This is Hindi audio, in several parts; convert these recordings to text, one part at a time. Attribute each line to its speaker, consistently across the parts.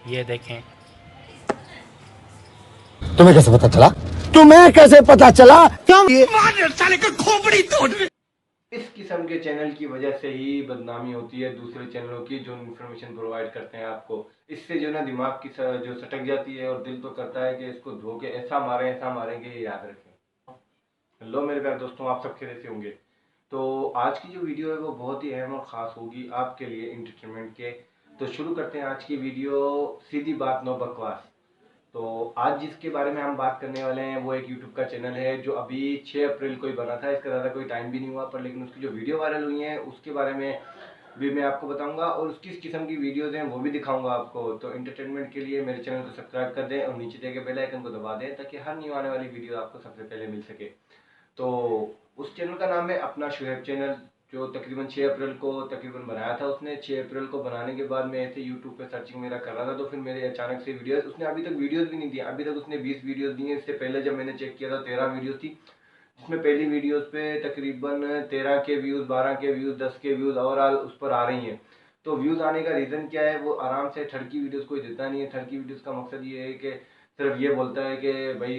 Speaker 1: ये देखें।
Speaker 2: तुम्हें कैसे पता चला? तुम्हें कैसे पता चला? क्यों?
Speaker 3: साले का खोपड़ी तोड़। इस किस्म के चैनल की वजह से ही बदनामी होती है दूसरे चैनलों की जो इन्फॉर्मेशन प्रोवाइड करते हैं आपको। इससे जो ना दिमाग की जो सटक जाती है और दिल तो करता है कि इसको धो के ऐसा मारेंगे, ये याद रखें। हेलो मेरे प्यारे दोस्तों, आप सब कैसे होंगे। तो आज की जो वीडियो है वो बहुत ही अहम और ख़ास होगी आपके लिए इंटरटेनमेंट के। तो शुरू करते हैं आज की वीडियो। सीधी बात नो बकवास। तो आज जिसके बारे में हम बात करने वाले हैं वो एक यूट्यूब का चैनल है जो अभी 6 अप्रैल को ही बना था। इसका ज़्यादा कोई टाइम भी नहीं हुआ, पर लेकिन उसकी जो वीडियो वायरल हुई है उसके बारे में भी मैं आपको बताऊंगा और उसकी किस किस्म की वीडियोज़ हैं वो भी दिखाऊंगा आपको। तो एंटरटेनमेंट के लिए मेरे चैनल को सब्सक्राइब कर दें और नीचे दिए गए बेल आइकन को दबा दें ताकि हर न्यू आने वाली वीडियो आपको सबसे पहले मिल सके। तो उस चैनल का नाम है अपना शुएब चैनल, जो तकरीबन 6 अप्रैल को तकरीबन बनाया था उसने। 6 अप्रैल को बनाने के बाद मैं ऐसे यूट्यूब पे सर्चिंग मेरा कर रहा था तो फिर मेरे अचानक से वीडियोस, उसने अभी तक वीडियोस भी नहीं दी। अभी तक उसने 20 वीडियोस दी हैं। इससे पहले जब मैंने चेक किया था 13 वीडियोस थी, जिसमें पहली वीडियोस पे तकरीबन 13 के व्यूज़, 12 के व्यूज़, 10 के व्यूज़ ओवरऑल उस पर आ रही हैं। तो व्यूज़ आने का रीज़न क्या है, वो आराम से थर्ड की वीडियोस कोई देता नहीं है। थर्ड की वीडियोस का मकसद ये है कि सिर्फ ये बोलता है कि भाई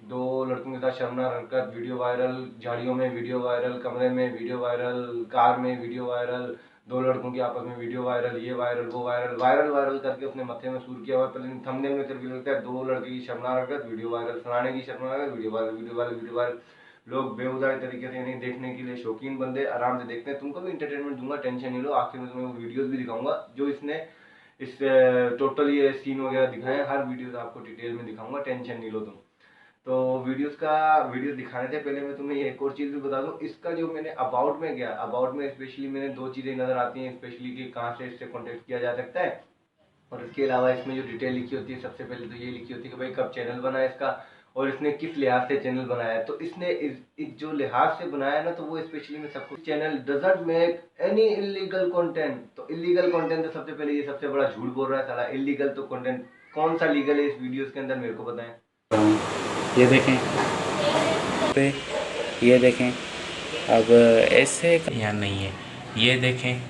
Speaker 3: दो लड़कों के साथ शर्मनाक हरकत, वीडियो वायरल, झाड़ियों में वीडियो वायरल, कमरे में वीडियो वायरल, कार में वीडियो वायरल, दो लड़कों की आपस में वीडियो वायरल, ये वायरल वो वायरल, वायरल वायरल करके अपने मथे में सूर किया हुआ है। पहले थंबनेल में सिर्फ ये लगता है दो लड़के की शर्मनाक हरकत, वीडियो वायरल, फलाने की शर्मनाक हरकत, video viral, video viral, video viral. लोग बेहुदा तरीके से यानी देखने के लिए शौकीन बंदे आराम से देखते हैं। तुमको भी इंटरटेनमेंट दूंगा, टेंशन नहीं लो। आखिर में तुम्हें वो वीडियोस भी दिखाऊंगा जो इसने इस टोटल ये सीन वगैरह दिखाए। हर वीडियोस आपको डिटेल में दिखाऊंगा, टेंशन नहीं लो तुम। तो वीडियो दिखाने से पहले मैं तुम्हें एक और चीज़ भी बता दूं। इसका जो मैंने अबाउट में गया, अबाउट में स्पेशली मैंने दो चीज़ें नज़र आती हैं स्पेशली कि कहाँ से इससे कॉन्टेक्ट किया जा सकता है। और इसके अलावा इसमें जो डिटेल लिखी होती है, सबसे पहले तो ये लिखी होती है कि भाई कब चैनल बना है इसका और इसने किस लिहाज से चैनल बनाया है। तो इसने इस जो लिहाज से बनाया है ना, तो वो स्पेशली मैं सबको, channel doesn't make any illegal content. तो इलीगल कंटेंट तो सबसे पहले ये सबसे बड़ा झूठ बोल रहा है साला। इलीगल तो कंटेंट कौन सा लीगल है इस वीडियोस के अंदर, मेरे को बताएं।
Speaker 1: ये देखें पे, ये देखें। अब ऐसे या नहीं है, ये देखें।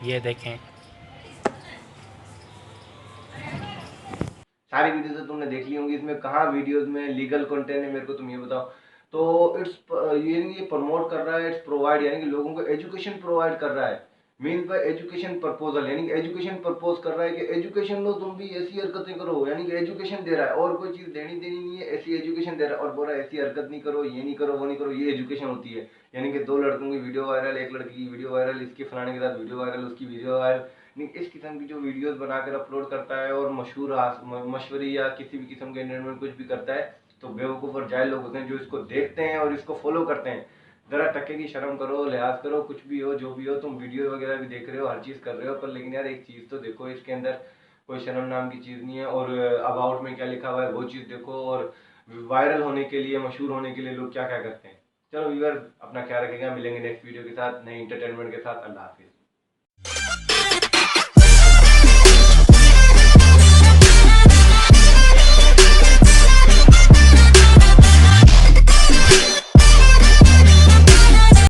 Speaker 1: ये देखें।
Speaker 3: सारी वीडियो तो तुमने देख ली होंगी, इसमें कहाँ वीडियोस में लीगल कंटेंट है मेरे को तुम ये बताओ। तो इट्स ये प्रमोट कर रहा है, इट्स प्रोवाइड यानी कि लोगों को एजुकेशन प्रोवाइड कर रहा है। मीन बाय एजुकेशन प्रपोजल, यानी कि एजुकेशन प्रपोज कर रहा है कि एजुकेशन लो तुम भी, ऐसी हरकतें करो, यानी कि एजुकेशन दे रहा है। और कोई चीज़ देनी देनी नहीं है, ऐसी एजुकेशन दे रहा है और बोल रहा है ऐसी हरकत नहीं करो, ये नहीं करो, वो नहीं करो, ये एजुकेशन होती है। यानी कि दो लड़कों की वीडियो वायरल, एक लड़की की वीडियो वायरल, इसके फलाने के साथ वीडियो वायरल, उसकी वीडियो वायरल। इस किस्म की जो वीडियोस बनाकर अपलोड करता है और मशहूर मशवरी या किसी भी किस्म के इंटरनेट में कुछ भी करता है, तो बेवकूफ़ और जाहिल लोग होते हैं जो इसको देखते हैं और इसको फॉलो करते हैं। ज़रा टक्के की शर्म करो, लिहाज करो। कुछ भी हो जो भी हो, तुम वीडियो वगैरह भी देख रहे हो, हर चीज़ कर रहे हो, पर लेकिन यार एक चीज़ तो देखो, इसके अंदर कोई शर्म नाम की चीज़ नहीं है। और अबाउट में क्या लिखा हुआ है वो चीज़ देखो। और वायरल होने के लिए, मशहूर होने के लिए लोग क्या क्या करते हैं। चलो व्यूअर, अपना ख्याल रखिएगा। मिलेंगे नेक्स्ट वीडियो के साथ, नए इंटरटेनमेंट के साथ। अल्लाह हाफिज़।